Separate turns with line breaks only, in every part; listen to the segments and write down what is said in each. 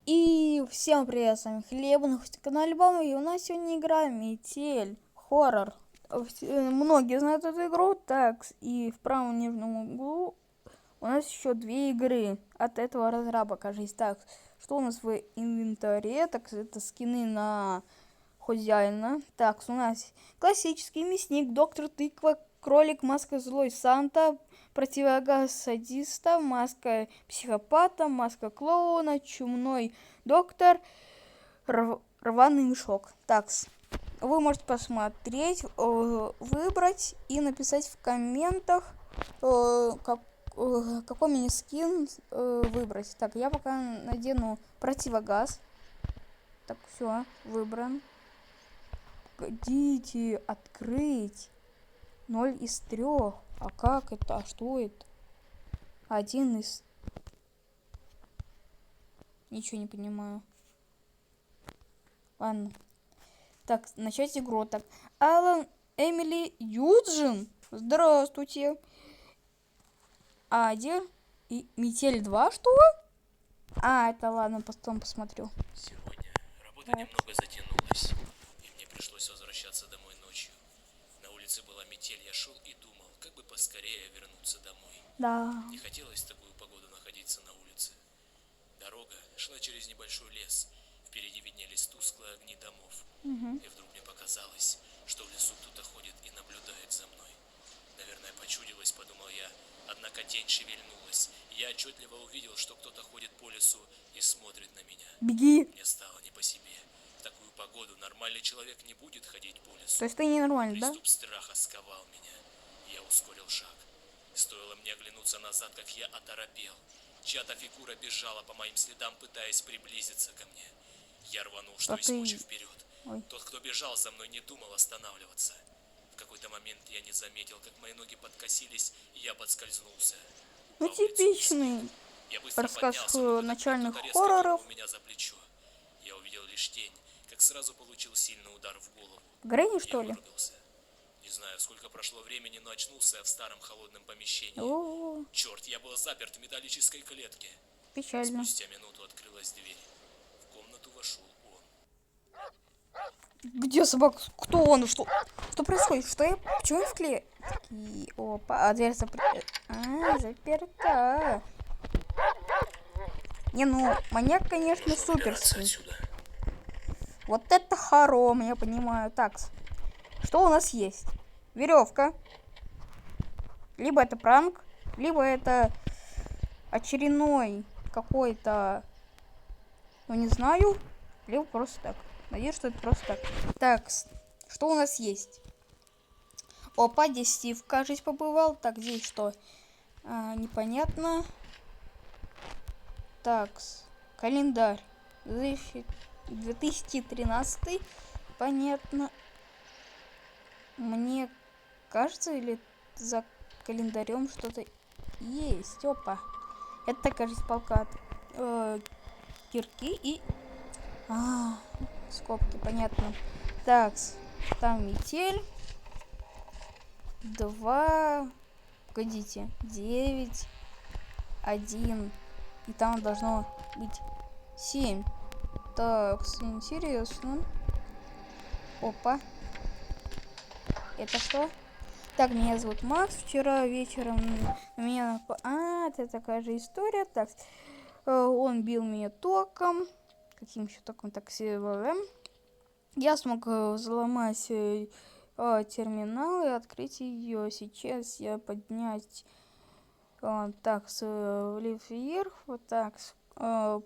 И всем привет, с вами Хлеб, на канале Бама, и у нас сегодня игра Метель, хоррор. Многие знают эту игру, так, и в правом нижнем углу у нас еще две игры от этого разраба, кажется. Так, что у нас в инвентаре? Так, это скины на хозяина. Так, у нас классический мясник, доктор тыква, кролик, маска злой Санта, противогаз садиста, маска психопата, маска клоуна, чумной доктор, рваный мешок. Так, вы можете посмотреть, выбрать и написать в комментах, какой мини-скин выбрать. Так, я пока надену противогаз. Так, все, выбран. Погодите, открыть. 0 из 3. А как это? А что это? 1 из... Ничего не понимаю. Ладно. Так, начать игру. Так, Алан, Эмили, Юджин. Здравствуйте. Адер и Метель 2, что? А, это ладно, потом посмотрю.
Сегодня работа немного затянулась, и мне пришлось возвращаться домой ночью. На улице была метель, я шел и думал, как бы поскорее вернуться домой.
Да.
Не хотелось в такую погоду находиться на улице. Дорога шла через небольшой лес. Впереди виднелись тусклые огни домов. И вдруг мне показалось, что в лесу кто-то ходит и наблюдает за мной. Наверное, почудилось, подумал я. Однако тень шевельнулась, и я отчетливо увидел, что кто-то ходит по лесу и смотрит на меня.
Беги.
Мне стало не по себе. В такую погоду нормальный человек не будет ходить по лесу.
То есть ты ненормальный, да?
Приступ страха сковал меня. Я ускорил шаг. Стоило мне оглянуться назад, как я оторопел. Чья-то фигура бежала по моим следам, пытаясь приблизиться ко мне. Я рванул, что есть мочи вперед.
Ой.
Тот, кто бежал за мной, не думал останавливаться. В какой-то момент я не заметил, как мои ноги подкосились, и я подскользнулся.
Ну, типичный рассказ начальных хорроров.
У меня за плечо. Я увидел лишь тень, как сразу получил сильный удар в голову.
Грэнни, что ли?
Выругался. Не знаю, сколько прошло времени, но очнулся я в старом холодном помещении.
О,
Черт, я был заперт в металлической клетке.
печально.
Спустя минуту открылась дверь. В комнату вошел он.
Где собака? Кто он? Что происходит? Что я? Почему я в клетке? Опа, а дверь заперта. Заперта. Не, ну, маньяк, конечно, суперский. Вот это хором, я понимаю. Так, что у нас есть? Веревка. Либо это пранк, либо это очередной какой-то, ну не знаю, либо просто так. Надеюсь, что это просто так. Так, что у нас есть? Опа, здесь Стив, кажется, побывал. Так, здесь что? Непонятно. Так, календарь. 2013. Понятно. Мне кажется, или за календарем что-то есть. Опа. Это, кажется, палка от кирки и... скобки, понятно. Так, там метель. 2. Погодите. 9. 1. И там должно быть 7. Так, интересно. Опа. Это что? Так, меня зовут Макс. Вчера вечером меня... это такая же история. Так, он бил меня током. Каким еще током? Так, я смог взломать терминал и открыть ее. Сейчас я поднять... так, вверх. Вот так.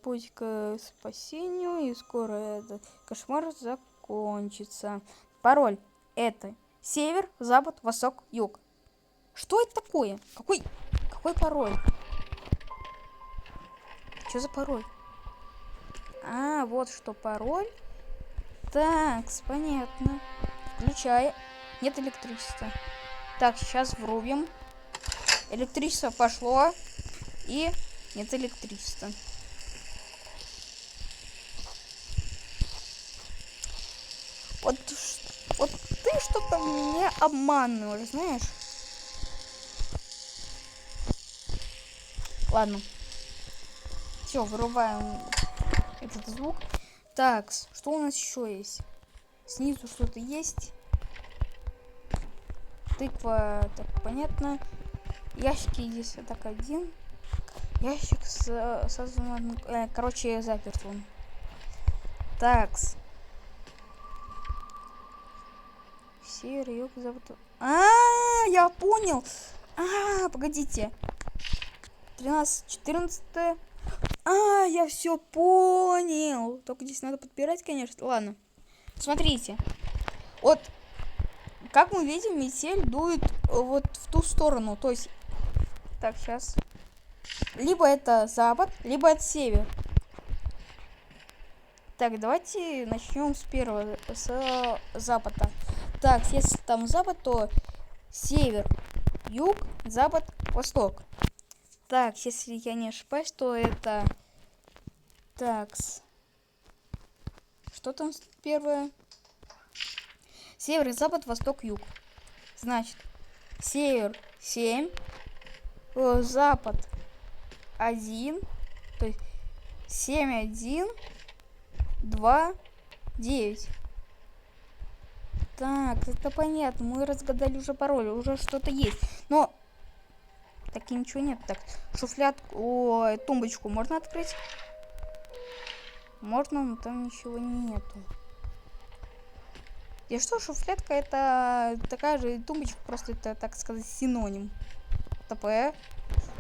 Путь к спасению. И скоро этот кошмар закончится. Пароль. Это... Север, запад, восток, юг. Что это такое? Какой пароль? Что за пароль? Вот что пароль. Так, понятно. Включай. Нет электричества. Так, сейчас врубим. Электричество пошло. И нет электричества. Вот ты что-то меня обманываешь, знаешь? Ладно. Все, вырубаем этот звук. Так, что у нас еще есть? Снизу что-то есть. Тыква, так, понятно. Ящики здесь так один. Ящик короче, заперт он. Такс. Серый юг зовут. Я понял. Погодите. 13, 14. Я все понял. Только здесь надо подбирать, конечно. Ладно. Смотрите. Вот, как мы видим, метель дует вот в ту сторону. То есть, так, сейчас. Либо это запад, либо это север. Так, давайте начнем с первого, с запада. Так, если там запад, то север, юг, запад, восток. Так, если я не ошибаюсь, то это... Такс. Что там первое? Север, запад, восток, юг. Значит, север 7, запад 1, то есть 7, 1, 2, 9. Так, это понятно. Мы разгадали уже пароль, уже что-то есть. Но так и ничего нет. Так, шуфлядку, тумбочку можно открыть? Можно, но там ничего нету. И что, шуфлядка это такая же тумбочка, просто это, так сказать, синоним. ТП.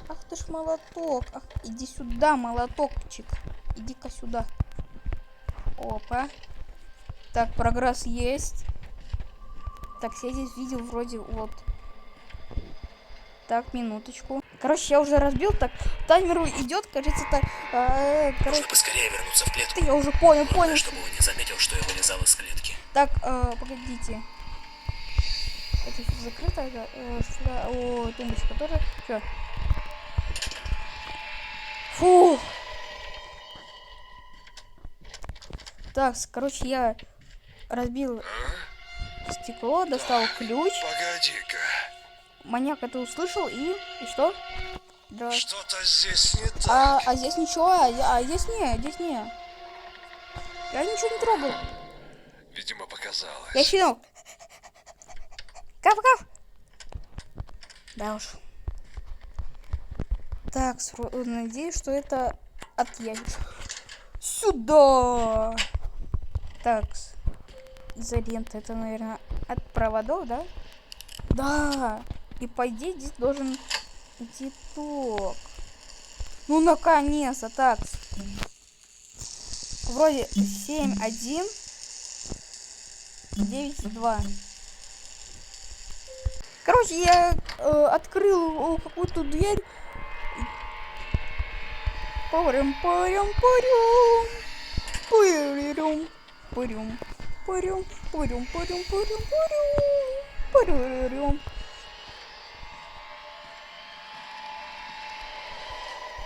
Ах ты ж молоток. Ах, иди сюда, молотокчик. Иди-ка сюда. Опа. Так, прогресс есть. Так, я здесь видел вроде вот. Так, минуточку. Короче, я уже разбил, так, таймер идет, кажется, так.
Нужно поскорее вернуться в клетку.
Я уже понял.
Главное, чтобы он не заметил, что я вылезал из клетки.
Так, погодите. Это все закрыто, это, тумбочка тоже. Все. Фу. Так, короче, я разбил стекло, достал ключ.
Погоди-ка.
Маньяк это услышал и что? Да.
Что-то здесь не так.
А здесь ничего, здесь не. Я ничего не трогал.
Видимо, показалось.
Я щенок. Кав-кав. Да уж. Так, надеюсь, что это от ящика. Сюда. Так. Изолента. Это, наверное, от проводов, да? Да. И по идее здесь должен идти ток. Ну, наконец-то. Так. Вроде 7, 1, 9, 2. Короче, я открыл какую-то дверь. Парим.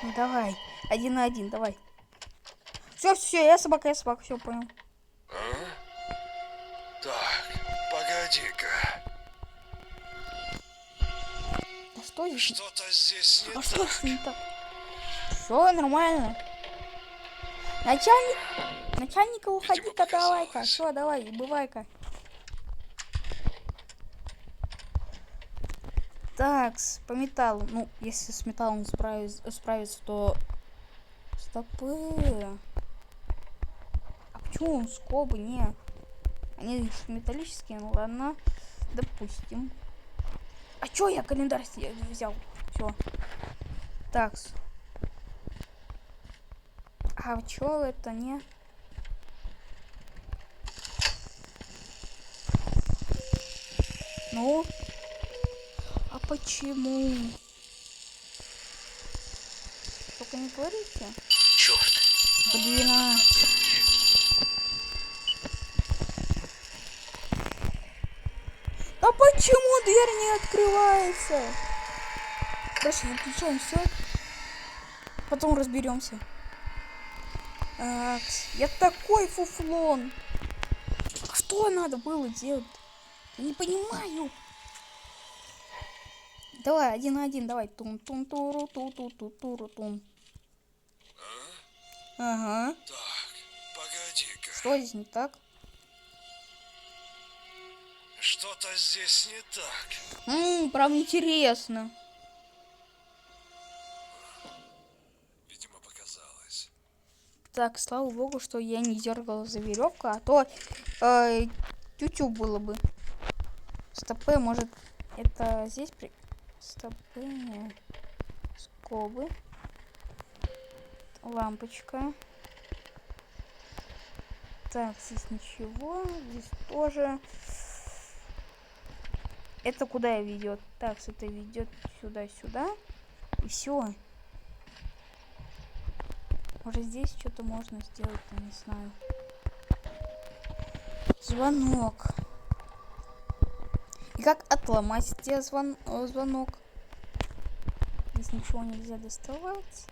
Ну давай, 1 на 1, давай. Все, я собака, все понял.
Так, погоди-ка.
А что здесь?
Что-то здесь не
А
так.
что здесь не так? Все нормально. Начальника, уходи-ка, давай-ка. Все, давай, бывай-ка. Так, по металлу. Ну, если с металлом справиться, то... Стопы. А почему скобы? Не. Они металлические, ну ладно. Допустим. А чё я календарь взял? Все. Так. А чё это не? Ну? А почему? Только не говорите.
Черт.
Блин, А почему дверь не открывается? Дальше выключаем все. Потом разберемся. Я такой фуфлон. А что надо было делать? Я не понимаю. Давай, 1 на 1, давай. Тун-тун-туру-ту-ту-ту-туру-тун. Ага.
Так, Погоди-ка.
Что здесь не так?
Что-то здесь не так.
Прям интересно.
Видимо, показалось.
Так, слава богу, что я не дергала за веревку, а то тю-тю было бы. Стопы, может, это здесь стопы, не. Скобы. Лампочка. Так, здесь ничего. Здесь тоже. Это куда ведет? Так, это ведет сюда-сюда. И все. Может, здесь что-то можно сделать, я не знаю. Звонок. И как отломать тебе звонок? Здесь ничего нельзя доставать.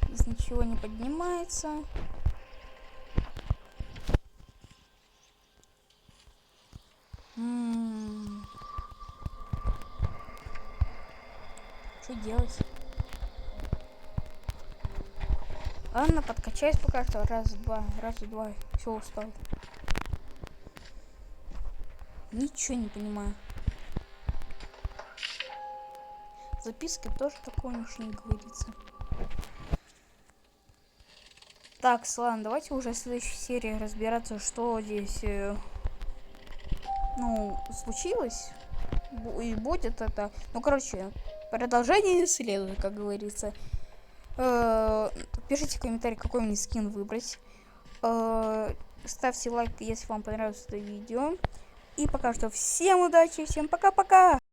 Здесь ничего не поднимается. Что делать? Ладно, подкачаюсь пока что. Раз, два. Все, устал. Ничего не понимаю. Записки тоже такого ничего не говорится. Так, ладно, давайте уже в следующей серии разбираться, что здесь, случилось. И будет это. Ну, короче, продолжение следует, как говорится. Пишите в комментарии, какой мне скин выбрать. Ставьте лайк, если вам понравилось это видео. И пока что всем удачи, всем пока-пока!